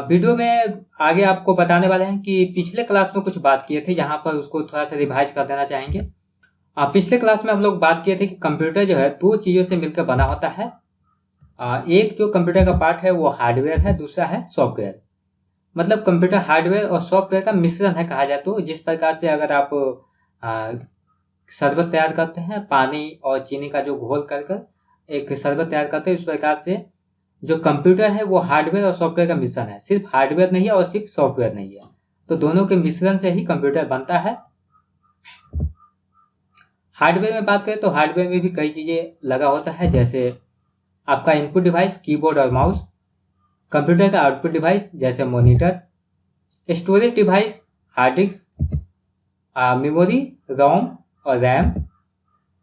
Video में आगे आपको बताने वाले हैं कि पिछले क्लास में कुछ बात किए थे, जहां पर उसको थोड़ा सा रिवाइज कर देना चाहेंगे। पिछले क्लास में हम लोग बात किए थे कि कंप्यूटर जो है दो चीज़ों से मिलकर बना होता है। एक जो कंप्यूटर का पार्ट है वो हार्डवेयर है, दूसरा है सॉफ्टवेयर। मतलब कंप्यूटर हार्डवेयर और सॉफ्टवेयर का मिश्रण है कहा जाए तो। जिस प्रकार से अगर आप शरबत तैयार करते हैं, पानी और चीनी का जो घोल कर एक शरबत तैयार करते हैं, उस प्रकार से जो कंप्यूटर है वो हार्डवेयर और सॉफ्टवेयर का मिश्रण है। सिर्फ हार्डवेयर नहीं है और सिर्फ सॉफ्टवेयर नहीं है, तो दोनों के मिश्रण से ही कंप्यूटर बनता है। हार्डवेयर में बात करें तो हार्डवेयर में भी कई चीज़ें लगा होता है, जैसे आपका इनपुट डिवाइस कीबोर्ड और माउस, कंप्यूटर का आउटपुट डिवाइस जैसे monitor, storage device hard disk, memory रोम और रैम,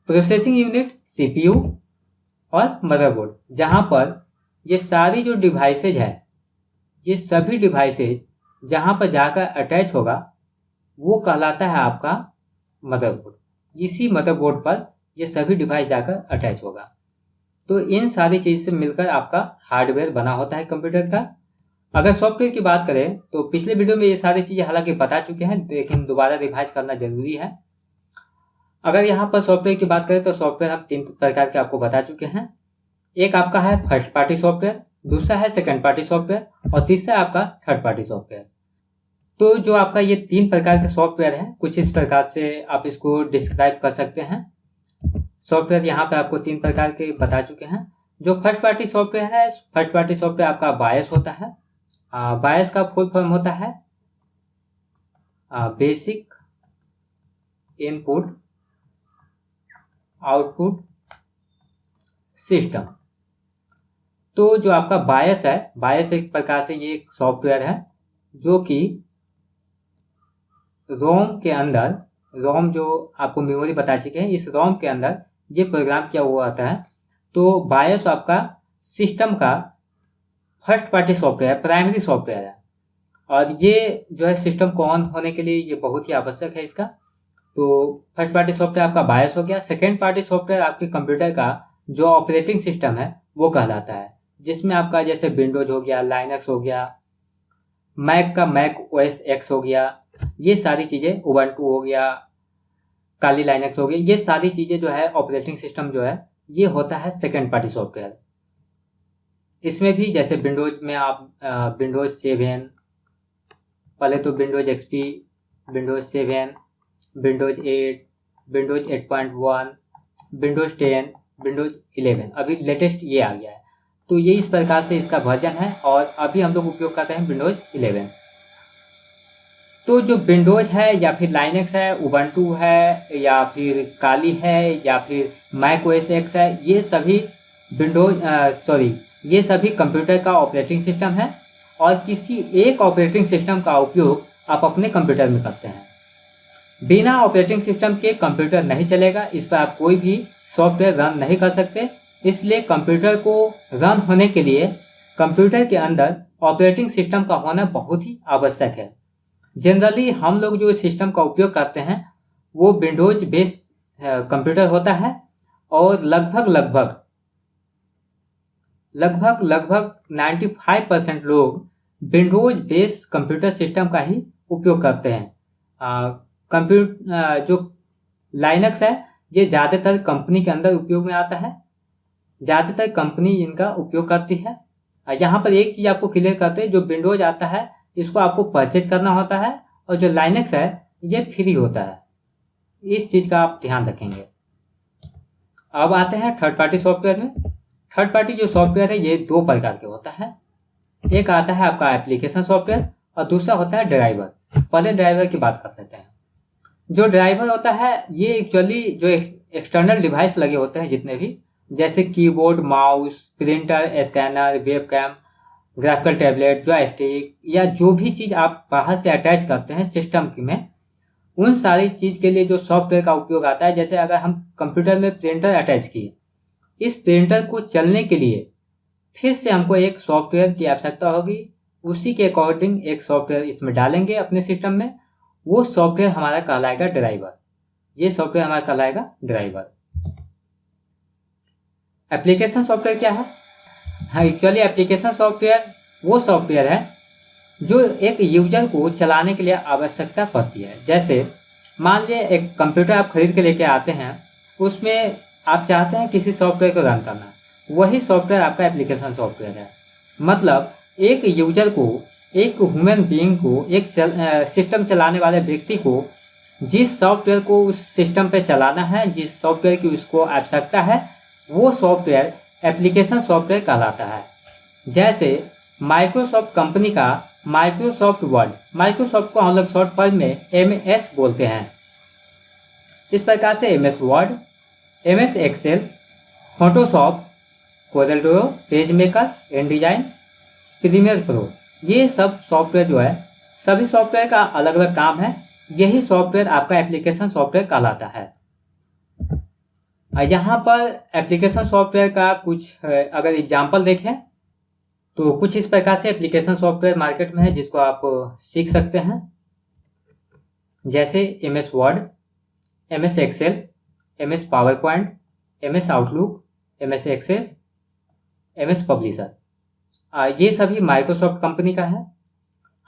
प्रोसेसिंग यूनिट सीपीयू और मदरबोर्ड। जहाँ पर ये सारी जो डिवाइसेज है, ये सभी डिवाइसेज जहाँ पर जाकर अटैच होगा वो कहलाता है आपका मदरबोर्ड। इसी मदरबोर्ड पर ये सभी डिवाइस जाकर अटैच होगा। तो इन सारी चीज़ से मिलकर आपका हार्डवेयर बना होता है कंप्यूटर का। अगर सॉफ्टवेयर की बात करें तो पिछले वीडियो में ये सारी चीज़ें हालांकि बता चुके हैं, लेकिन दोबारा रिवाइज करना जरूरी है। अगर यहाँ पर सॉफ्टवेयर की बात करें तो सॉफ्टवेयर हम तीन प्रकार के आपको बता चुके हैं। एक आपका है फर्स्ट पार्टी सॉफ्टवेयर, दूसरा है सेकंड पार्टी सॉफ्टवेयर और तीसरा आपका थर्ड पार्टी सॉफ्टवेयर। तो जो आपका ये तीन प्रकार के सॉफ्टवेयर है, कुछ इस प्रकार से आप इसको डिस्क्राइब कर सकते हैं। सॉफ्टवेयर यहाँ पे आपको तीन प्रकार के बता चुके हैं। जो फर्स्ट पार्टी सॉफ्टवेयर है, फर्स्ट पार्टी सॉफ्टवेयर आपका बायस होता है। बायस का फुल फॉर्म होता है बेसिक इनपुट आउटपुट सिस्टम। तो जो आपका बायस है, बायस एक प्रकार से ये एक सॉफ्टवेयर है जो कि रोम के अंदर, रोम जो आपको मेमोरी बता चुके हैं, इस रोम के अंदर ये प्रोग्राम किया हुआ आता है। तो बायस आपका सिस्टम का first party software, primary software है, और ये जो है सिस्टम को ऑन होने के लिए ये बहुत ही आवश्यक है इसका। तो फर्स्ट पार्टी सॉफ्टवेयर आपका बायस हो गया। सेकेंड पार्टी सॉफ्टवेयर आपके कंप्यूटर का जो ऑपरेटिंग सिस्टम है वो कहलाता है, जिसमें आपका जैसे विंडोज हो गया, लाइनक्स हो गया, मैक का मैक ओएस एक्स हो गया, ये सारी चीज़ें, उबंटू हो गया, काली लाइनक्स हो गया, ये सारी चीज़ें जो है ऑपरेटिंग सिस्टम जो है ये होता है सेकेंड पार्टी सॉफ्टवेयर। इसमें भी जैसे विंडोज में आप विंडोज 7, पहले तो Windows XP, Windows 7, Windows 8, Windows 8.1, Windows 10, Windows 11, अभी लेटेस्ट ये आ गया है। तो ये इस प्रकार से इसका वर्जन है, और अभी हम लोग उपयोग करते हैं विंडोज 11। तो जो विंडोज है या फिर लाइनक्स है, उबंटू है या फिर काली है या फिर मैक ओएस एक्स है, ये सभी ये सभी कंप्यूटर का ऑपरेटिंग सिस्टम है, और किसी एक ऑपरेटिंग सिस्टम का उपयोग आप अपने कंप्यूटर में करते हैं। बिना ऑपरेटिंग सिस्टम के कंप्यूटर नहीं चलेगा, इस पर आप कोई भी सॉफ्टवेयर रन नहीं कर सकते। इसलिए कंप्यूटर को रन होने के लिए कंप्यूटर के अंदर ऑपरेटिंग सिस्टम का होना बहुत ही आवश्यक है। जनरली हम लोग जो सिस्टम का उपयोग करते हैं वो विंडोज बेस्ड कंप्यूटर होता है, और लगभग 95% लोग विंडोज बेस्ड कंप्यूटर सिस्टम का ही उपयोग करते हैं। जो लाइनक्स है ये ज़्यादातर कंपनी के अंदर उपयोग में आता है, ज़्यादातर कंपनी इनका उपयोग करती है। यहाँ पर एक चीज़ आपको क्लियर करते हैं, जो विंडोज आता है इसको आपको परचेज करना होता है, और जो लाइनक्स है ये फ्री होता है। इस चीज़ का आप ध्यान रखेंगे। अब आते हैं थर्ड पार्टी सॉफ्टवेयर में। थर्ड पार्टी जो सॉफ्टवेयर है ये दो प्रकार के होता है। एक आता है आपका एप्लीकेशन सॉफ्टवेयर और दूसरा होता है ड्राइवर। पहले ड्राइवर की बात कर लेते हैं। जो ड्राइवर होता है ये एक्चुअली जो एक्सटर्नल डिवाइस लगे होते हैं जितने भी, जैसे keyboard, mouse, printer, scanner, webcam, graphical tablet, joystick, या जो भी चीज़ आप बाहर से अटैच करते हैं सिस्टम में, उन सारी चीज़ के लिए जो सॉफ्टवेयर का उपयोग आता है। जैसे अगर हम कंप्यूटर में प्रिंटर अटैच किए, इस प्रिंटर को चलने के लिए फिर से हमको एक सॉफ्टवेयर की आवश्यकता होगी। उसी के अकॉर्डिंग एक सॉफ्टवेयर इसमें डालेंगे अपने सिस्टम में, वो सॉफ्टवेयर हमारा कहलाएगा ड्राइवर। ये सॉफ्टवेयर हमारा कहलाएगा ड्राइवर। एप्लीकेशन सॉफ्टवेयर क्या है? हाँ, एक्चुअली एप्लीकेशन सॉफ्टवेयर वो सॉफ्टवेयर है जो एक यूजर को चलाने के लिए आवश्यकता पड़ती है। जैसे मान लीजिए एक कंप्यूटर आप खरीद के लेके आते हैं, उसमें आप चाहते हैं किसी सॉफ्टवेयर को रन करना, वही सॉफ्टवेयर आपका एप्लीकेशन सॉफ्टवेयर है। मतलब एक यूजर को, एक ह्यूमन बीइंग को, एक सिस्टम चलाने वाले व्यक्ति को जिस सॉफ्टवेयर को उस सिस्टम पे चलाना है, जिस सॉफ्टवेयर की उसको आवश्यकता है, वो सॉफ्टवेयर एप्लीकेशन सॉफ्टवेयर कहलाता है। जैसे माइक्रोसॉफ्ट कंपनी का माइक्रोसॉफ्ट वर्ड, माइक्रोसॉफ्ट को हम लोग शॉर्ट फॉर्म में MS बोलते हैं। इस प्रकार से MS Word, MS Excel, Photoshop, Corel Draw, PageMaker, InDesign, Premiere Pro, ये सब सॉफ्टवेयर जो है, सभी सॉफ्टवेयर का अलग अलग काम है। यही सॉफ्टवेयर आपका एप्लीकेशन सॉफ्टवेयर कहलाता है। यहाँ पर एप्लीकेशन सॉफ्टवेयर का कुछ अगर एग्जाम्पल देखें तो कुछ इस प्रकार से एप्लीकेशन सॉफ्टवेयर मार्केट में है जिसको आप सीख सकते हैं। जैसे MS Word, MS Excel, MS PowerPoint, MS Outlook, MS Access, MS Publisher, ये सभी माइक्रोसॉफ्ट कंपनी का है।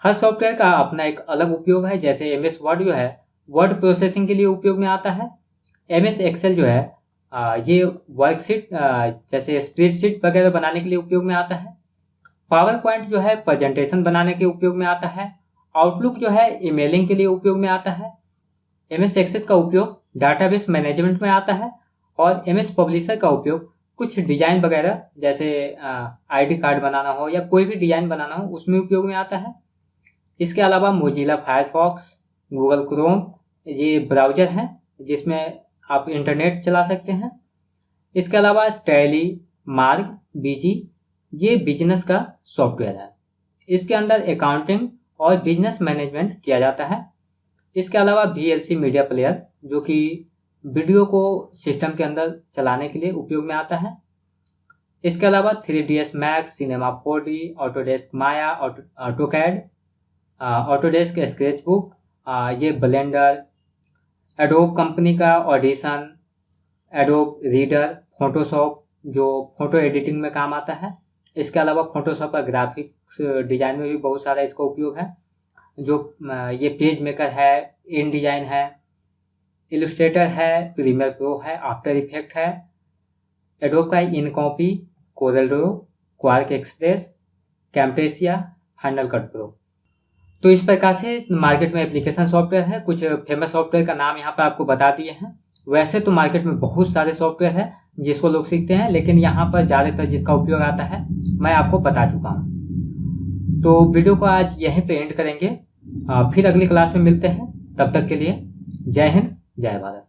हर सॉफ्टवेयर का अपना एक अलग उपयोग है। जैसे MS वर्ड जो है वर्ड प्रोसेसिंग के लिए उपयोग में आता है। MS एक्सेल जो है ये वर्कशीट जैसे स्प्रेडशीट वगैरह बनाने के लिए उपयोग में आता है। पावर पॉइंट जो है प्रेजेंटेशन बनाने के उपयोग में आता है। आउटलुक जो है ईमेलिंग के लिए उपयोग में आता है। MS एक्सेस का उपयोग डाटाबेस मैनेजमेंट में आता है। और MS पब्लिशर का उपयोग कुछ डिजाइन वगैरह जैसे ID कार्ड बनाना हो या कोई भी डिजाइन बनाना हो उसमें उपयोग में आता है। इसके अलावा मोजिला फायरफॉक्स, गूगल क्रोम, ये ब्राउजर हैं जिसमें आप इंटरनेट चला सकते हैं। इसके अलावा टैली, मार्ग, बीजी, ये बिजनेस का सॉफ्टवेयर है। इसके अंदर अकाउंटिंग और बिजनेस मैनेजमेंट किया जाता है। इसके अलावा VLC मीडिया प्लेयर जो कि वीडियो को सिस्टम के अंदर चलाने के लिए उपयोग में आता है। इसके अलावा 3ds Max, cinema 4D, Autodesk माया, ऑटोकैड, ऑटोडेस्क स्केचबुक, ये ब्लेंडर, एडोब कंपनी का ऑडिशन, एडोब रीडर, फोटोशॉप जो फोटो एडिटिंग में काम आता है। इसके अलावा फोटोशॉप का ग्राफिक्स डिजाइन में भी बहुत सारा इसका उपयोग है। जो ये पेज मेकर है, InDesign है, इलस्ट्रेटर है, प्रीमियर प्रो है, आफ्टर इफेक्ट है, एडोब का InCopy, Corel Draw, Quark Express, Camtasia, Final Cut Pro. तो इस प्रकार से मार्केट में एप्लीकेशन सॉफ्टवेयर है। कुछ फेमस सॉफ्टवेयर का नाम यहाँ पे आपको बता दिए हैं। वैसे तो मार्केट में बहुत सारे सॉफ्टवेयर है जिसको लोग सीखते हैं, लेकिन यहाँ पर ज़्यादातर जिसका उपयोग आता है मैं आपको बता चुका हूँ। तो वीडियो को आज यहीं पे एंड करेंगे। फिर अगली क्लास में मिलते हैं। तब तक के लिए जय हिंद, जय भारत।